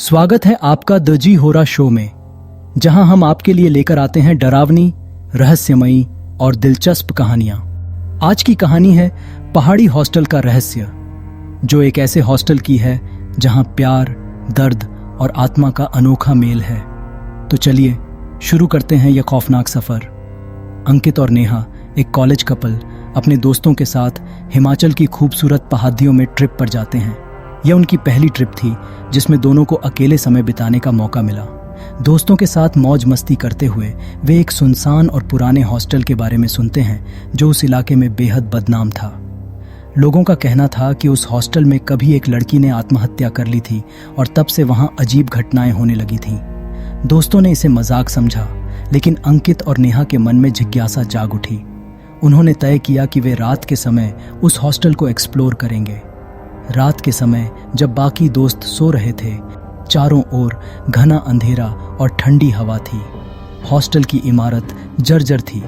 स्वागत है आपका द जी होरा शो में, जहां हम आपके लिए लेकर आते हैं डरावनी, रहस्यमयी और दिलचस्प कहानियां। आज की कहानी है पहाड़ी हॉस्टल का रहस्य, जो एक ऐसे हॉस्टल की है जहां प्यार, दर्द और आत्मा का अनोखा मेल है। तो चलिए शुरू करते हैं यह खौफनाक सफर। अंकित और नेहा, एक कॉलेज कपल, अपने दोस्तों के साथ हिमाचल की खूबसूरत पहाड़ियों में ट्रिप पर जाते हैं। यह उनकी पहली ट्रिप थी जिसमें दोनों को अकेले समय बिताने का मौका मिला। दोस्तों के साथ मौज मस्ती करते हुए वे एक सुनसान और पुराने हॉस्टल के बारे में सुनते हैं जो उस इलाके में बेहद बदनाम था। लोगों का कहना था कि उस हॉस्टल में कभी एक लड़की ने आत्महत्या कर ली थी और तब से वहां अजीब घटनाएं होने लगी थीं। दोस्तों ने इसे मजाक समझा, लेकिन अंकित और नेहा के मन में जिज्ञासा जाग उठी। उन्होंने तय किया कि वे रात के समय उस हॉस्टल को एक्सप्लोर करेंगे। रात के समय जब बाकी दोस्त सो रहे थे, चारों ओर घना अंधेरा और ठंडी हवा थी। हॉस्टल की इमारत जर्जर थी,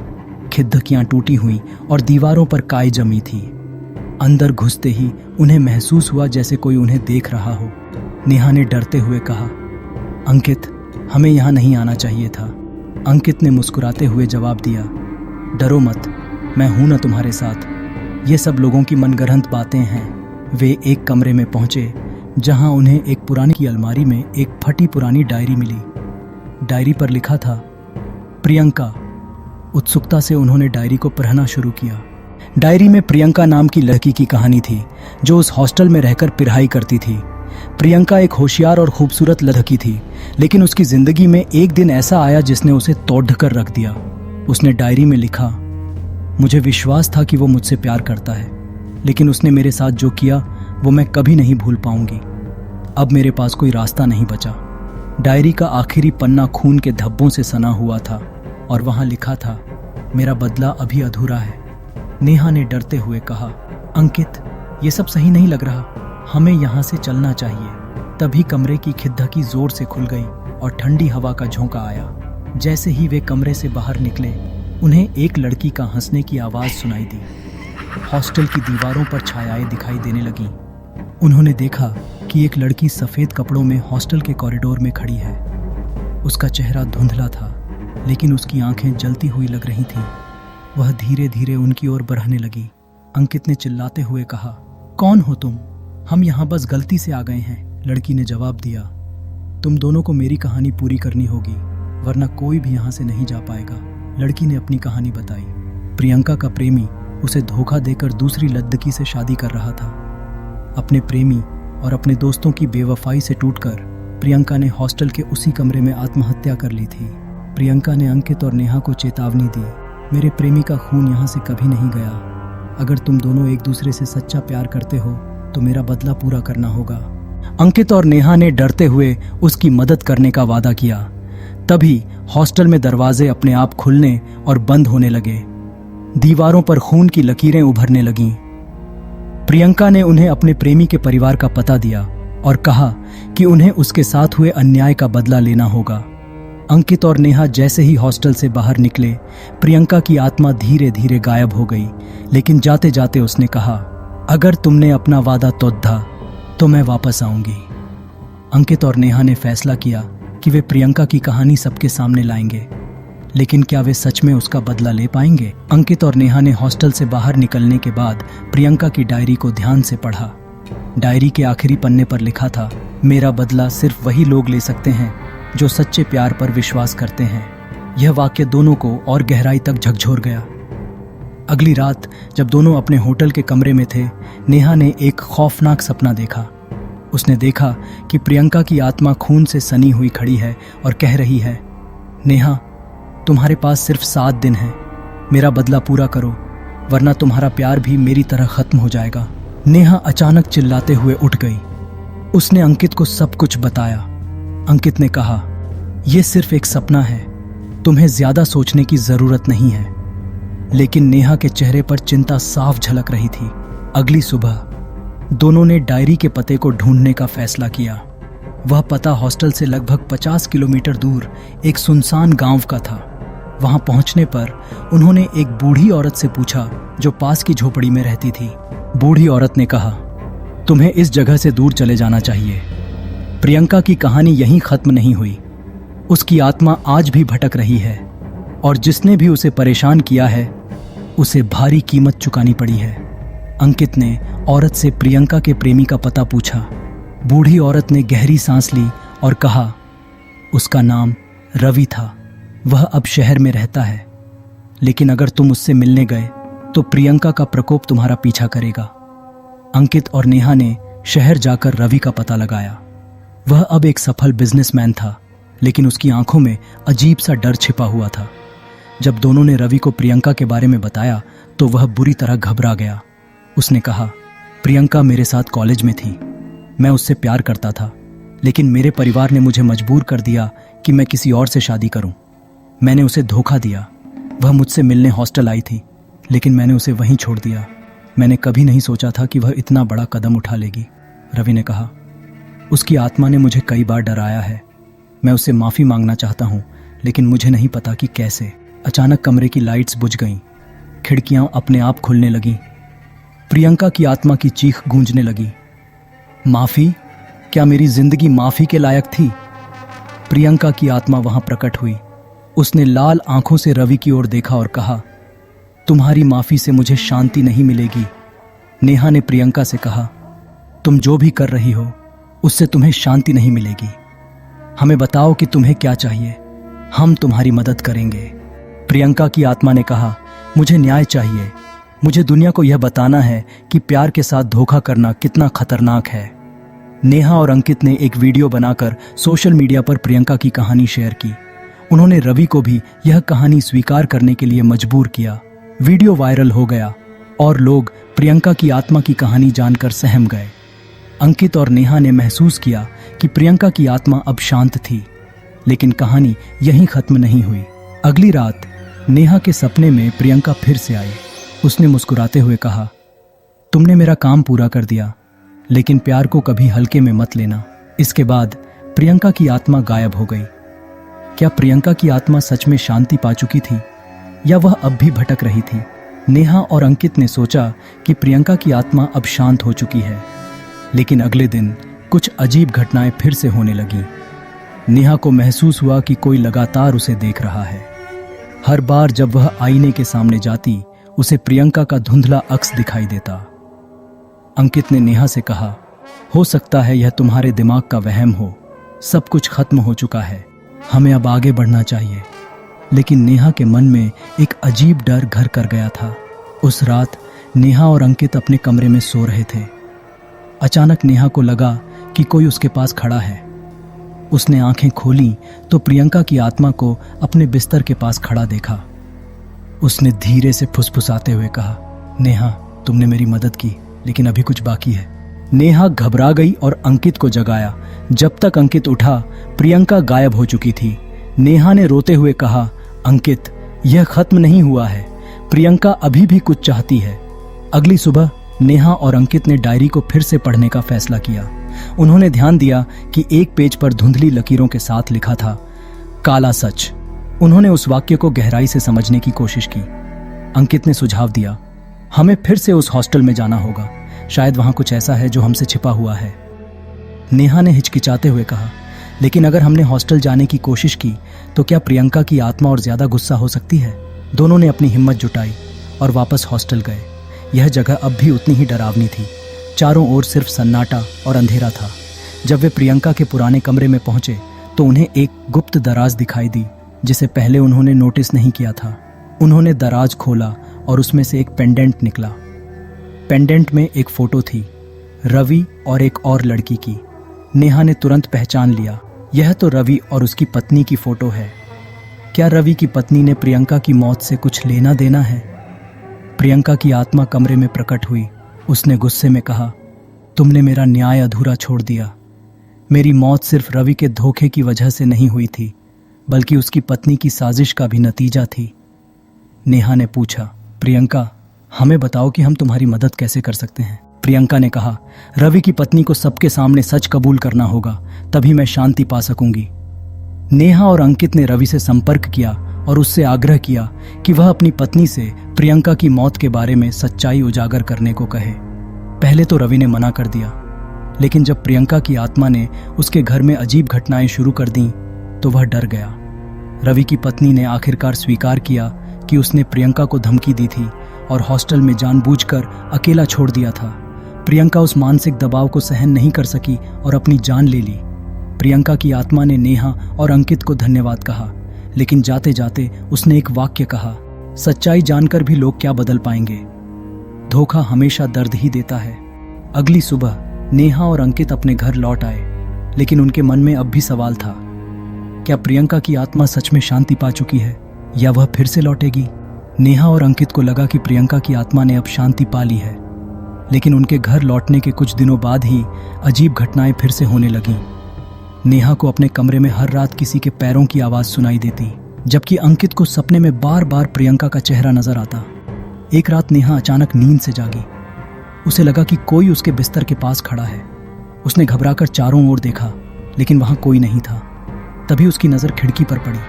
खिड़कियां टूटी हुई और दीवारों पर काई जमी थी। अंदर घुसते ही उन्हें महसूस हुआ जैसे कोई उन्हें देख रहा हो। नेहा ने डरते हुए कहा, अंकित, हमें यहाँ नहीं आना चाहिए था। अंकित ने मुस्कुराते हुए जवाब दिया, डरो मत, मैं हूं ना तुम्हारे साथ। ये सब लोगों की मनगढ़ंत बातें हैं। वे एक कमरे में पहुंचे जहां उन्हें एक पुरानी की अलमारी में एक फटी पुरानी डायरी मिली। डायरी पर लिखा था, प्रियंका। उत्सुकता से उन्होंने डायरी को पढ़ना शुरू किया। डायरी में प्रियंका नाम की लड़की की कहानी थी जो उस हॉस्टल में रहकर पढ़ाई करती थी। प्रियंका एक होशियार और खूबसूरत लड़की थी, लेकिन उसकी जिंदगी में एक दिन ऐसा आया जिसने उसे तोड़ कर रख दिया। उसने डायरी में लिखा, मुझे विश्वास था कि वो मुझसे प्यार करता है, लेकिन उसने मेरे साथ जो किया वो मैं कभी नहीं भूल पाऊंगी। अब मेरे पास कोई रास्ता नहीं बचा। डायरी का आखिरी पन्ना खून के धब्बों से सना हुआ था और वहां लिखा था, मेरा बदला अभी अधूरा है। नेहा ने डरते हुए कहा, अंकित, ये सब सही नहीं लग रहा, हमें यहाँ से चलना चाहिए। तभी कमरे की खिड़की जोर से खुल गई और ठंडी हवा का झोंका आया। जैसे ही वे कमरे से बाहर निकले, उन्हें एक लड़की का हंसने की आवाज सुनाई दी। हॉस्टल की दीवारों पर छायाएं दिखाई देने लगीं। उन्होंने देखा कि एक लड़की सफेद कपड़ों में हॉस्टल के कॉरिडोर में खड़ी है। उसका चेहरा धुंधला था, लेकिन उसकी आंखें जलती हुई लग रही थीं। वह धीरे धीरे उनकी ओर बढ़ने लगी। अंकित ने चिल्लाते हुए कहा, कौन हो तुम? हम यहाँ बस गलती से आ गए हैं। लड़की ने जवाब दिया, तुम दोनों को मेरी कहानी पूरी करनी होगी, वरना कोई भी यहाँ से नहीं जा पाएगा। लड़की ने अपनी कहानी बताई। प्रियंका का प्रेमी उसे धोखा देकर दूसरी लड़की से शादी कर रहा था। अपने प्रेमी और अपने दोस्तों की बेवफाई से टूटकर प्रियंका ने हॉस्टल के उसी कमरे में आत्महत्या कर ली थी। प्रियंका ने अंकित और नेहा को चेतावनी दी, मेरे प्रेमी का खून यहाँ से कभी नहीं गया। अगर तुम दोनों एक दूसरे से सच्चा प्यार करते हो तो मेरा बदला पूरा करना होगा। अंकित और नेहा ने डरते हुए उसकी मदद करने का वादा किया। तभी हॉस्टल में दरवाजे अपने आप खुलने और बंद होने लगे। दीवारों पर खून की लकीरें उभरने लगीं। प्रियंका ने उन्हें अपने प्रेमी के परिवार का पता दिया और कहा कि उन्हें उसके साथ हुए अन्याय का बदला लेना होगा। अंकित और नेहा जैसे ही हॉस्टल से बाहर निकले, प्रियंका की आत्मा धीरे धीरे गायब हो गई, लेकिन जाते जाते उसने कहा, अगर तुमने अपना वादा तोड़ा तो मैं वापस आऊंगी। अंकित और नेहा ने फैसला किया कि वे प्रियंका की कहानी सबके सामने लाएंगे, लेकिन क्या वे सच में उसका बदला ले पाएंगे? अंकित और नेहा ने हॉस्टल से बाहर निकलने के बाद प्रियंका की डायरी को ध्यान से पढ़ा। डायरी के आखिरी पन्ने पर लिखा था, मेरा बदला सिर्फ वही लोग ले सकते हैं जो सच्चे प्यार पर विश्वास करते हैं। यह वाक्य दोनों को और गहराई तक झकझोर गया। अगली रात जब दोनों अपने होटल के कमरे में थे, नेहा ने एक खौफनाक सपना देखा। उसने देखा कि प्रियंका की आत्मा खून से सनी हुई खड़ी है और कह रही है, नेहा, तुम्हारे पास सिर्फ 7 दिन हैं। मेरा बदला पूरा करो, वरना तुम्हारा प्यार भी मेरी तरह खत्म हो जाएगा। नेहा अचानक चिल्लाते हुए उठ गई। उसने अंकित को सब कुछ बताया। अंकित ने कहा, यह सिर्फ एक सपना है, तुम्हें ज्यादा सोचने की जरूरत नहीं है। लेकिन नेहा के चेहरे पर चिंता साफ झलक रही थी। अगली सुबह दोनों ने डायरी के पते को ढूंढने का फैसला किया। वह पता हॉस्टल से लगभग 50 किलोमीटर दूर एक सुनसान गांव का था। वहां पहुंचने पर उन्होंने एक बूढ़ी औरत से पूछा जो पास की झोपड़ी में रहती थी। बूढ़ी औरत ने कहा, तुम्हें इस जगह से दूर चले जाना चाहिए। प्रियंका की कहानी यहीं खत्म नहीं हुई। उसकी आत्मा आज भी भटक रही है और जिसने भी उसे परेशान किया है उसे भारी कीमत चुकानी पड़ी है। अंकित ने औरत से प्रियंका के प्रेमी का पता पूछा। बूढ़ी औरत ने गहरी सांस ली और कहा, उसका नाम रवि था। वह अब शहर में रहता है, लेकिन अगर तुम उससे मिलने गए तो प्रियंका का प्रकोप तुम्हारा पीछा करेगा। अंकित और नेहा ने शहर जाकर रवि का पता लगाया। वह अब एक सफल बिजनेसमैन था, लेकिन उसकी आंखों में अजीब सा डर छिपा हुआ था। जब दोनों ने रवि को प्रियंका के बारे में बताया तो वह बुरी तरह घबरा गया। उसने कहा, प्रियंका मेरे साथ कॉलेज में थी। मैं उससे प्यार करता था, लेकिन मेरे परिवार ने मुझे मजबूर कर दिया कि मैं किसी और से शादी करूं। मैंने उसे धोखा दिया। वह मुझसे मिलने हॉस्टल आई थी, लेकिन मैंने उसे वहीं छोड़ दिया। मैंने कभी नहीं सोचा था कि वह इतना बड़ा कदम उठा लेगी। रवि ने कहा, उसकी आत्मा ने मुझे कई बार डराया है। मैं उससे माफ़ी मांगना चाहता हूँ, लेकिन मुझे नहीं पता कि कैसे। अचानक कमरे की लाइट्स बुझ गईं। खिड़कियां अपने आप खुलने लगीं। प्रियंका की आत्मा की चीख गूंजने लगी। माफ़ी? क्या मेरी जिंदगी माफ़ी के लायक थी? प्रियंका की आत्मा वहां प्रकट हुई। उसने लाल आंखों से रवि की ओर देखा और कहा, तुम्हारी माफ़ी से मुझे शांति नहीं मिलेगी। नेहा ने प्रियंका से कहा, तुम जो भी कर रही हो उससे तुम्हें शांति नहीं मिलेगी। हमें बताओ कि तुम्हें क्या चाहिए, हम तुम्हारी मदद करेंगे। प्रियंका की आत्मा ने कहा, मुझे न्याय चाहिए। मुझे दुनिया को यह बताना है कि प्यार के साथ धोखा करना कितना खतरनाक है। नेहा और अंकित ने एक वीडियो बनाकर सोशल मीडिया पर प्रियंका की कहानी शेयर की। उन्होंने रवि को भी यह कहानी स्वीकार करने के लिए मजबूर किया। वीडियो वायरल हो गया और लोग प्रियंका की आत्मा की कहानी जानकर सहम गए। अंकित और नेहा ने महसूस किया कि प्रियंका की आत्मा अब शांत थी, लेकिन कहानी यहीं खत्म नहीं हुई। अगली रात नेहा के सपने में प्रियंका फिर से आई। उसने मुस्कुराते हुए कहा, तुमने मेरा काम पूरा कर दिया, लेकिन प्यार को कभी हल्के में मत लेना। इसके बाद प्रियंका की आत्मा गायब हो गई। क्या प्रियंका की आत्मा सच में शांति पा चुकी थी या वह अब भी भटक रही थी? नेहा और अंकित ने सोचा कि प्रियंका की आत्मा अब शांत हो चुकी है, लेकिन अगले दिन कुछ अजीब घटनाएं फिर से होने लगीं। नेहा को महसूस हुआ कि कोई लगातार उसे देख रहा है। हर बार जब वह आईने के सामने जाती, उसे प्रियंका का धुंधला अक्स दिखाई देता। अंकित ने नेहा से कहा, हो सकता है यह तुम्हारे दिमाग का वहम हो। सब कुछ खत्म हो चुका है, हमें अब आगे बढ़ना चाहिए। लेकिन नेहा के मन में एक अजीब डर घर कर गया था। उस रात नेहा और अंकित अपने कमरे में सो रहे थे। अचानक नेहा को लगा कि कोई उसके पास खड़ा है। उसने आंखें खोली तो प्रियंका की आत्मा को अपने बिस्तर के पास खड़ा देखा। उसने धीरे से फुसफुसाते हुए कहा, नेहा, तुमने मेरी मदद की, लेकिन अभी कुछ बाकी है। नेहा घबरा गई और अंकित को जगाया। जब तक अंकित उठा, प्रियंका गायब हो चुकी थी। नेहा ने रोते हुए कहा, अंकित, यह खत्म नहीं हुआ है। प्रियंका अभी भी कुछ चाहती है। अगली सुबह नेहा और अंकित ने डायरी को फिर से पढ़ने का फैसला किया। उन्होंने ध्यान दिया कि एक पेज पर धुंधली लकीरों के साथ लिखा था, काला सच। उन्होंने उस वाक्य को गहराई से समझने की कोशिश की। अंकित ने सुझाव दिया, हमें फिर से उस हॉस्टल में जाना होगा। शायद वहां कुछ ऐसा है जो हमसे छिपा हुआ है। नेहा ने हिचकिचाते हुए कहा, लेकिन अगर हमने हॉस्टल जाने की कोशिश की तो क्या प्रियंका की आत्मा और ज्यादा गुस्सा हो सकती है? दोनों ने अपनी हिम्मत जुटाई और वापस हॉस्टल गए। यह जगह अब भी उतनी ही डरावनी थी। चारों ओर सिर्फ सन्नाटा और अंधेरा था। जब वे प्रियंका के पुराने कमरे में पहुंचे तो उन्हें एक गुप्त दराज दिखाई दी, जिसे पहले उन्होंने नोटिस नहीं किया था। उन्होंने दराज खोला और उसमें से एक पेंडेंट निकला। पेंडेंट में एक फोटो थी, रवि और एक और लड़की की। नेहा ने तुरंत पहचान लिया, यह तो रवि और उसकी पत्नी की फोटो है। क्या रवि की पत्नी ने प्रियंका की मौत से कुछ लेना देना है? प्रियंका की आत्मा कमरे में प्रकट हुई। उसने गुस्से में कहा, तुमने मेरा न्याय अधूरा छोड़ दिया। मेरी मौत सिर्फ रवि के धोखे की वजह से नहीं हुई थी, बल्कि उसकी पत्नी की साजिश का भी नतीजा थी। नेहा ने पूछा, प्रियंका, हमें बताओ कि हम तुम्हारी मदद कैसे कर सकते हैं। प्रियंका ने कहा, रवि की पत्नी को सबके सामने सच कबूल करना होगा, तभी मैं शांति पा सकूंगी। नेहा और अंकित ने रवि से संपर्क किया और उससे आग्रह किया कि वह अपनी पत्नी से प्रियंका की मौत के बारे में सच्चाई उजागर करने को कहे। पहले तो रवि ने मना कर दिया, लेकिन जब प्रियंका की आत्मा ने उसके घर में अजीब घटनाएं शुरू कर दी तो वह डर गया। रवि की पत्नी ने आखिरकार स्वीकार किया कि उसने प्रियंका को धमकी दी थी और हॉस्टल में जानबूझकर अकेला छोड़ दिया था। प्रियंका उस मानसिक दबाव को सहन नहीं कर सकी और अपनी जान ले ली। प्रियंका की आत्मा ने नेहा और अंकित को धन्यवाद कहा, लेकिन जाते जाते उसने एक वाक्य कहा, सच्चाई जानकर भी लोग क्या बदल पाएंगे, धोखा हमेशा दर्द ही देता है। अगली सुबह नेहा और अंकित अपने घर लौट आए, लेकिन उनके मन में अब भी सवाल था, क्या प्रियंका की आत्मा सच में शांति पा चुकी है या वह फिर से लौटेगी? नेहा और अंकित को लगा कि प्रियंका की आत्मा ने अब शांति पा ली है, लेकिन उनके घर लौटने के कुछ दिनों बाद ही अजीब घटनाएं फिर से होने लगीं। नेहा को अपने कमरे में हर रात किसी के पैरों की आवाज सुनाई देती, जबकि अंकित को सपने में बार बार प्रियंका का चेहरा नजर आता। एक रात नेहा अचानक नींद से जागी। उसे लगा कि कोई उसके बिस्तर के पास खड़ा है। उसने घबराकर चारों ओर देखा, लेकिन वहां कोई नहीं था। तभी उसकी नजर खिड़की पर पड़ी।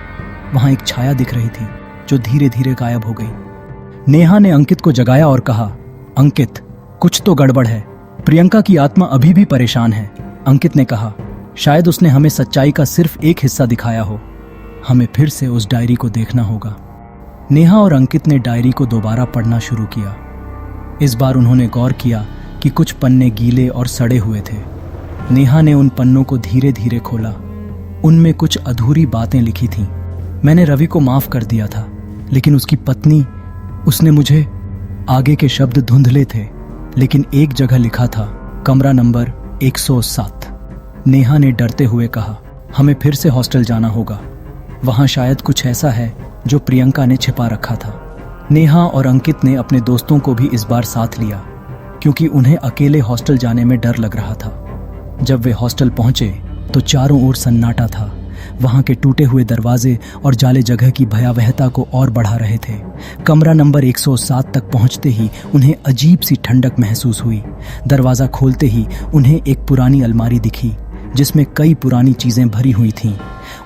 वहां एक छाया दिख रही थी जो धीरे धीरे गायब हो गई। नेहा ने अंकित को जगाया और कहा, अंकित, कुछ तो गड़बड़ है, प्रियंका की आत्मा अभी भी परेशान है। अंकित ने कहा, शायद उसने हमें सच्चाई का सिर्फ एक हिस्सा दिखाया हो, हमें फिर से उस डायरी को देखना होगा। नेहा और अंकित ने डायरी को दोबारा पढ़ना शुरू किया। इस बार उन्होंने गौर किया कि कुछ पन्ने गीले और सड़े हुए थे। नेहा ने उन पन्नों को धीरे धीरे खोला। उनमें कुछ अधूरी बातें लिखी थीं। मैंने रवि को माफ कर दिया था, लेकिन उसकी पत्नी, उसने मुझे, आगे के शब्द धुंधले थे, लेकिन एक जगह लिखा था, कमरा नंबर 107। नेहा ने डरते हुए कहा, हमें फिर से हॉस्टल जाना होगा, वहां शायद कुछ ऐसा है जो प्रियंका ने छिपा रखा था। नेहा और अंकित ने अपने दोस्तों को भी इस बार साथ लिया, क्योंकि उन्हें अकेले हॉस्टल जाने में डर लग रहा था। जब वे हॉस्टल पहुंचे तो चारों ओर सन्नाटा था। वहां के टूटे हुए दरवाजे और जाले जगह की भयावहता को और बढ़ा रहे थे। कमरा नंबर 107 तक पहुंचते ही उन्हें अजीब सी ठंडक महसूस हुई। दरवाजा खोलते ही उन्हें एक पुरानी अलमारी दिखी जिसमें कई पुरानी चीजें भरी हुई थीं।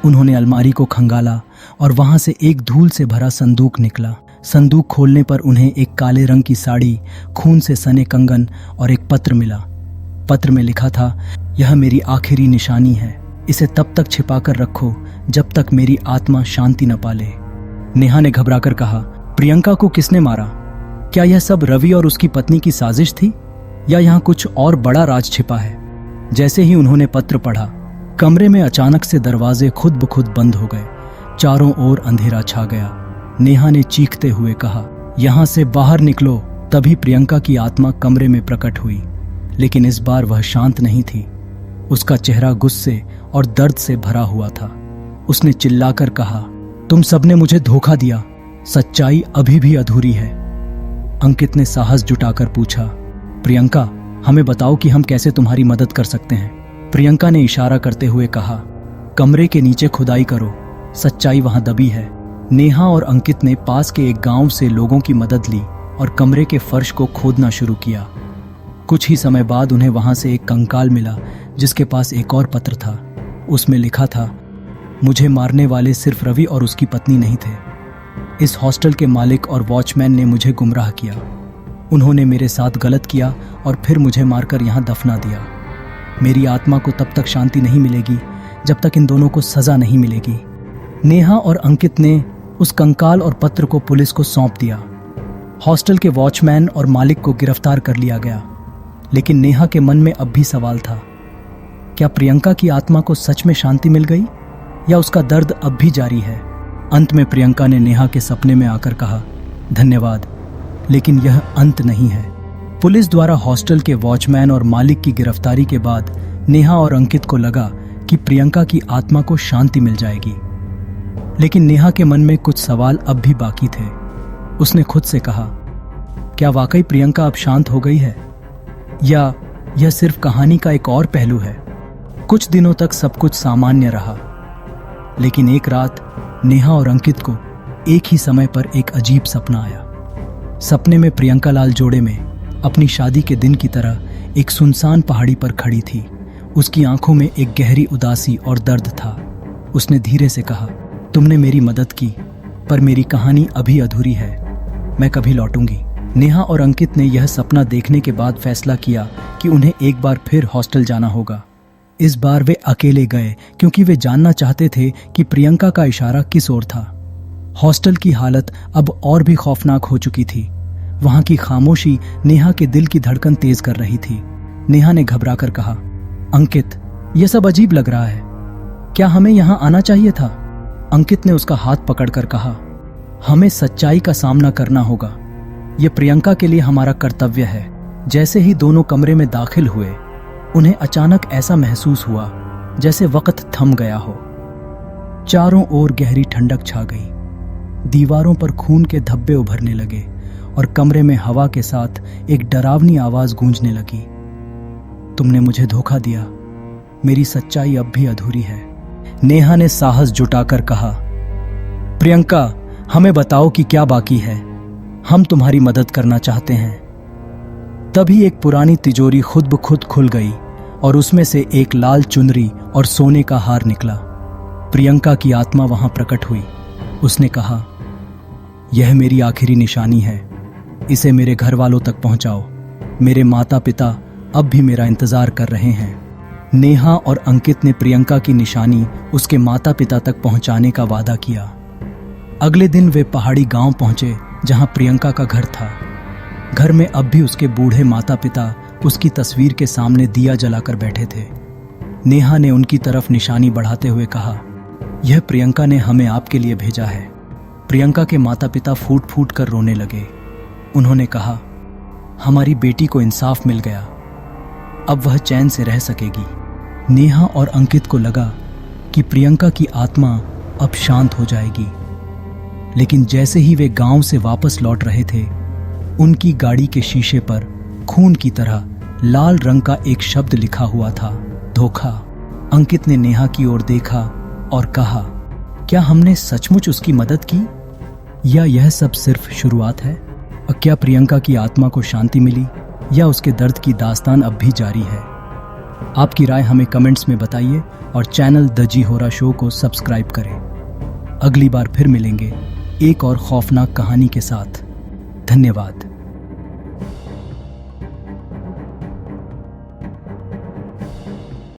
उन्होंने अलमारी को खंगाला और वहां से एक धूल से भरा संदूक निकला। संदूक खोलने पर उन्हें एक काले रंग की साड़ी, खून से सने कंगन और एक पत्र मिला। पत्र में लिखा था, यह मेरी आखिरी निशानी है, इसे तब तक छिपा कर रखो जब तक मेरी आत्मा शांति न पाले। नेहा ने घबराकर कहा, प्रियंका को किसने मारा? क्या यह सब रवि और उसकी पत्नी की साजिश थी या यहाँ कुछ और बड़ा राज छिपा है? जैसे ही उन्होंने पत्र पढ़ा, कमरे में अचानक से दरवाजे खुद ब खुद बंद हो गए। चारों ओर अंधेरा छा गया। नेहा ने चीखते हुए कहा, यहां से बाहर निकलो। तभी प्रियंका की आत्मा कमरे में प्रकट हुई, लेकिन इस बार वह शांत नहीं थी। उसका चेहरा गुस्से और दर्द से भरा हुआ था। उसने चिल्लाकर कहा, तुम सबने मुझे धोखा दिया, सच्चाई अभी भी अधूरी है। अंकित ने साहस जुटाकर पूछा, प्रियंका, हमें बताओ कि हम कैसे तुम्हारी मदद कर सकते हैं। प्रियंका ने इशारा करते हुए कहा, कमरे के नीचे खुदाई करो, सच्चाई वहां दबी है। नेहा और अंकित ने पास के एक गांव से लोगों की मदद ली और कमरे के फर्श को खोदना शुरू किया। कुछ ही समय बाद उन्हें वहां से एक कंकाल मिला जिसके पास एक और पत्र था। उसमें लिखा था, मुझे मारने वाले सिर्फ रवि और उसकी पत्नी नहीं थे। इस हॉस्टल के मालिक और वॉचमैन ने मुझे गुमराह किया। उन्होंने मेरे साथ गलत किया और फिर मुझे मारकर यहाँ दफना दिया। मेरी आत्मा को तब तक शांति नहीं मिलेगी जब तक इन दोनों को सजा नहीं मिलेगी। नेहा और अंकित ने उस कंकाल और पत्र को पुलिस को सौंप दिया। हॉस्टल के वॉचमैन और मालिक को गिरफ्तार कर लिया गया, लेकिन नेहा के मन में अब भी सवाल था, क्या प्रियंका की आत्मा को सच में शांति मिल गई या उसका दर्द अब भी जारी है? अंत में प्रियंका ने नेहा के सपने में आकर कहा, धन्यवाद, लेकिन यह अंत नहीं है। पुलिस द्वारा हॉस्टल के वॉचमैन और मालिक की गिरफ्तारी के बाद नेहा और अंकित को लगा कि प्रियंका की आत्मा को शांति मिल जाएगी, लेकिन नेहा के मन में कुछ सवाल अब भी बाकी थे। उसने खुद से कहा, क्या वाकई प्रियंका अब शांत हो गई है या यह सिर्फ कहानी का एक और पहलू है? कुछ दिनों तक सब कुछ सामान्य रहा, लेकिन एक रात नेहा और अंकित को एक ही समय पर एक अजीब सपना आया। सपने में प्रियंका लाल जोड़े में अपनी शादी के दिन की तरह एक सुनसान पहाड़ी पर खड़ी थी। उसकी आंखों में एक गहरी उदासी और दर्द था। उसने धीरे से कहा, तुमने मेरी मदद की, पर मेरी कहानी अभी अधूरी है। मैं कभी लौटूंगी। नेहा और अंकित ने यह सपना देखने के बाद फैसला किया कि उन्हें एक बार फिर हॉस्टल जाना होगा। इस बार वे अकेले गए क्योंकि वे जानना चाहते थे कि प्रियंका का इशारा किस ओर था। हॉस्टल की हालत अब और भी खौफनाक हो चुकी थी। वहां की खामोशी नेहा के दिल की धड़कन तेज कर रही थी। नेहा ने घबराकर कहा, अंकित, यह सब अजीब लग रहा है। क्या हमें यहां आना चाहिए था? अंकित ने उसका हाथ पकड़कर कहा, हमें सच्चाई का सामना करना होगा। यह प्रियंका के लिए हमारा कर्तव्य है। जैसे ही दोनों कमरे में दाखिल हुए, उन्हें अचानक ऐसा महसूस हुआ जैसे वक्त थम गया हो। चारों ओर गहरी ठंडक छा गई। दीवारों पर खून के धब्बे उभरने लगे और कमरे में हवा के साथ एक डरावनी आवाज गूंजने लगी। तुमने मुझे धोखा दिया। मेरी सच्चाई अब भी अधूरी है। नेहा ने साहस जुटाकर कहा, प्रियंका, हमें बताओ कि क्या बाकी है। हम तुम्हारी मदद करना चाहते हैं। तभी एक पुरानी तिजोरी खुद ब खुद खुल गई और उसमें से एक लाल चुनरी और सोने का हार निकला। प्रियंका की आत्मा वहां प्रकट हुई। उसने कहा, यह मेरी आखिरी निशानी है। इसे मेरे घर वालों तक पहुंचाओ। मेरे माता पिता अब भी मेरा इंतजार कर रहे हैं। नेहा और अंकित ने प्रियंका की निशानी उसके माता पिता तक पहुंचाने का वादा किया। अगले दिन वे पहाड़ी गांव पहुंचे जहां प्रियंका का घर था। घर में अब भी उसके बूढ़े माता पिता उसकी तस्वीर के सामने दिया जलाकर बैठे थे। नेहा ने उनकी तरफ निशानी बढ़ाते हुए कहा, यह प्रियंका ने हमें आपके लिए भेजा है। प्रियंका के माता पिता फूट फूट कर रोने लगे। उन्होंने कहा, हमारी बेटी को इंसाफ मिल गया। अब वह चैन से रह सकेगी। नेहा और अंकित को लगा कि प्रियंका की आत्मा अब शांत हो जाएगी। लेकिन जैसे ही वे गांव से वापस लौट रहे थे, उनकी गाड़ी के शीशे पर खून की तरह लाल रंग का एक शब्द लिखा हुआ था, धोखा। अंकित ने नेहा की ओर देखा और कहा, क्या हमने सचमुच उसकी मदद की या यह सब सिर्फ शुरुआत है? और क्या प्रियंका की आत्मा को शांति मिली या उसके दर्द की दास्तान अब भी जारी है? आपकी राय हमें कमेंट्स में बताइए और चैनल द जी होरा शो को सब्सक्राइब करें। अगली बार फिर मिलेंगे एक और खौफनाक कहानी के साथ। धन्यवाद।